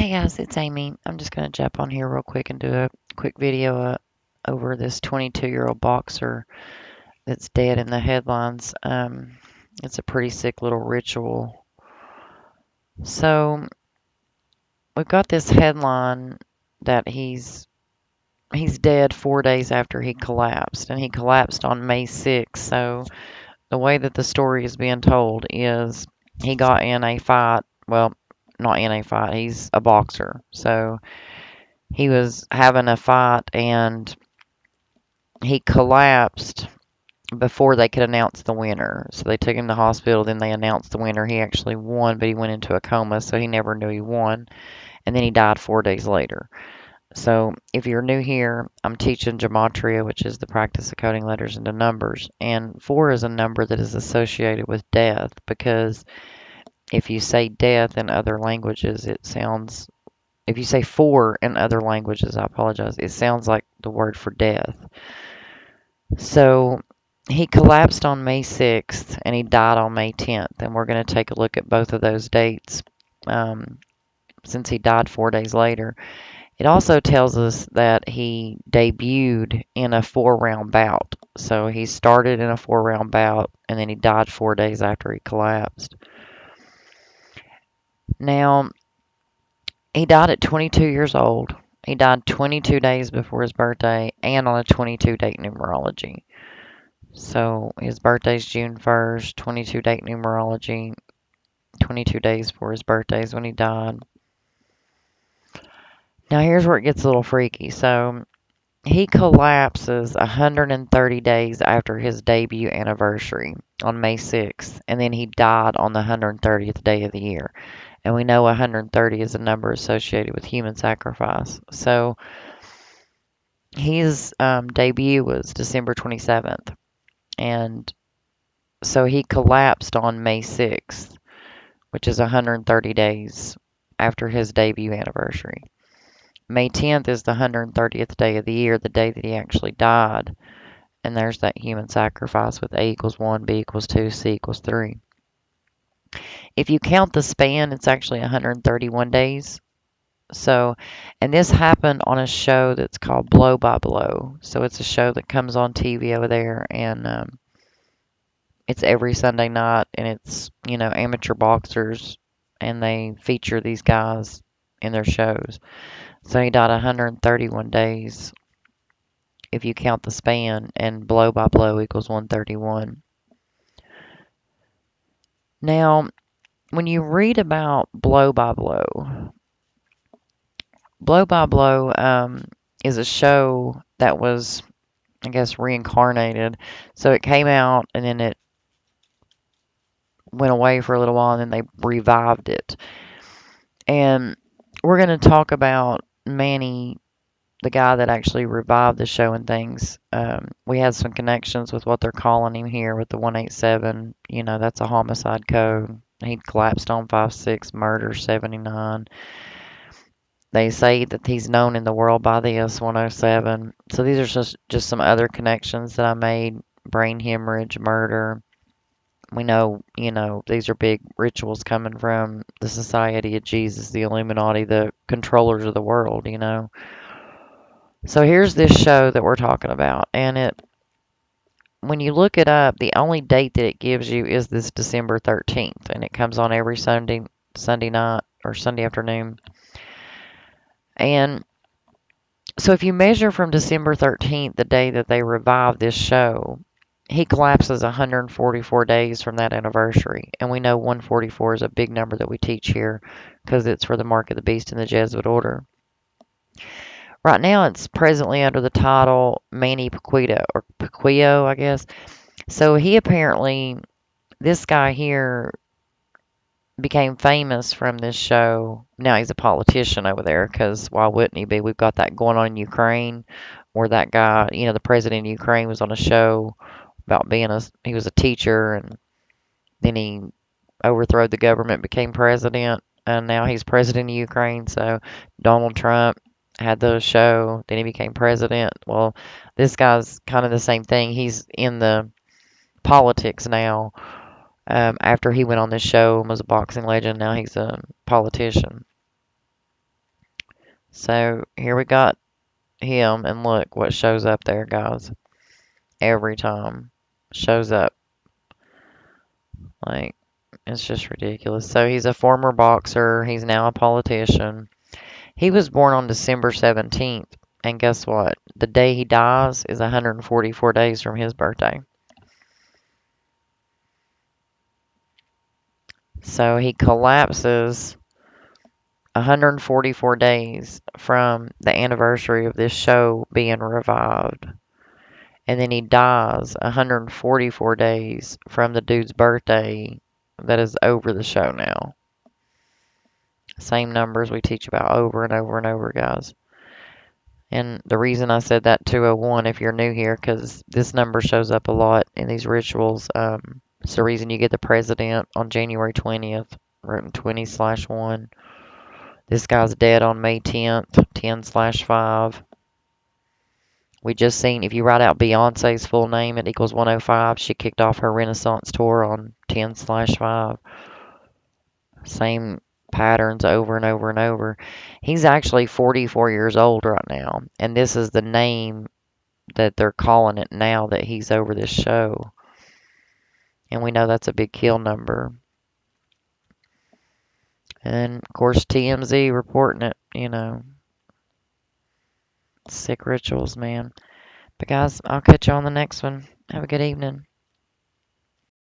Hey guys, it's Amy. I'm just going to jump on here real quick and do a quick video over this 22-year-old boxer that's dead in the headlines. It's a pretty sick little ritual. So we've got this headline that he's dead 4 days after he collapsed, and he collapsed on May 6th. So the way that the story is being told is he got in a fight. Well, not in a fight. He's a boxer, so he was having a fight and he collapsed before they could announce the winner. So they took him to the hospital, then they announced the winner. He actually won, but he went into a coma, so he never knew he won. And then he died 4 days later. So if you're new here, I'm teaching gematria, which is the practice of coding letters into numbers. And 4 is a number that is associated with death because if you say death in other languages, it sounds, if you say 4 in other languages, I apologize, it sounds like the word for death. So he collapsed on May 6th and he died on May 10th. And we're going to take a look at both of those dates um, since he died 4 days later. It also tells us that he debuted in a 4 round bout. So he started in a 4 round bout and then he died 4 days after he collapsed. Now, he died at 22 years old. He died 22 days before his birthday and on a 22 date numerology. So his birthday's June 1st, 22 date numerology, 22 days before his birthday is when he died. Now here's where it gets a little freaky. So he collapses 130 days after his debut anniversary on May 6th, and then he died on the 130th day of the year. And we know 130 is a number associated with human sacrifice. So his debut was December 27th, and so he collapsed on May 6th, which is 130 days after his debut anniversary. May 10th is the 130th day of the year, the day that he actually died. And there's that human sacrifice with A equals 1, B equals 2, C equals 3. If you count the span, it's actually 131 days. So, and this happened on a show that's called Blow by Blow. So it's a show that comes on TV over there, and it's every Sunday night, and it's, amateur boxers, and they feature these guys in their shows. So he died 131 days if you count the span, and blow by blow equals 131. Now, when you read about blow by blow is a show that was, I guess, reincarnated. So it came out and then it went away for a little while and then they revived it. And we're going to talk about Manny, the guy that actually revived the show and things. We had some connections with what they're calling him here with the 187. That's a homicide code. He collapsed on 5/6, murder 79. They say that he's known in the world by the S107. So these are just some other connections that I made. Brain hemorrhage, murder. We know, these are big rituals coming from the Society of Jesus, the Illuminati, the controllers of the world. So here's this show that we're talking about, and when you look it up, the only date that it gives you is this December 13th, and it comes on every Sunday night or Sunday afternoon. And so if you measure from December 13th, the day that they revived this show, he collapses 144 days from that anniversary. And we know 144 is a big number that we teach here because it's for the mark of the beast in the Jesuit order. Right now, it's presently under the title Manny Pacquiao, or Pacquiao, I guess. So he apparently, this guy here became famous from this show. Now he's a politician over there because why wouldn't he be? We've got that going on in Ukraine where that guy, the president of Ukraine was on a show about he was a teacher and then he overthrew the government, became president, and now he's president of Ukraine. So Donald Trump had the show, then he became president. Well, this guy's kind of the same thing. He's in the politics now. After he went on this show and was a boxing legend, now he's a politician. So here we got him, and look what shows up there, guys. Every time shows up. Like, it's just ridiculous. So he's a former boxer. He's now a politician. He was born on December 17th. And guess what? The day he dies is 144 days from his birthday. So he collapses 144 days from the anniversary of this show being revived. And then he dies 144 days from the dude's birthday that is over the show now. Same numbers we teach about over and over and over, guys. And the reason I said that 201, if you're new here, because this number shows up a lot in these rituals. It's the reason you get the president on January 20th, written 20/1. This guy's dead on May 10th, 10/5. We just seen, if you write out Beyonce's full name, it equals 105. She kicked off her Renaissance tour on 10/5. Same patterns over and over and over. He's actually 44 years old right now, and this is the name that they're calling it now that he's over this show. And we know that's a big kill number. And of course, TMZ reporting it, Sick rituals, man. But guys, I'll catch you on the next one. Have a good evening.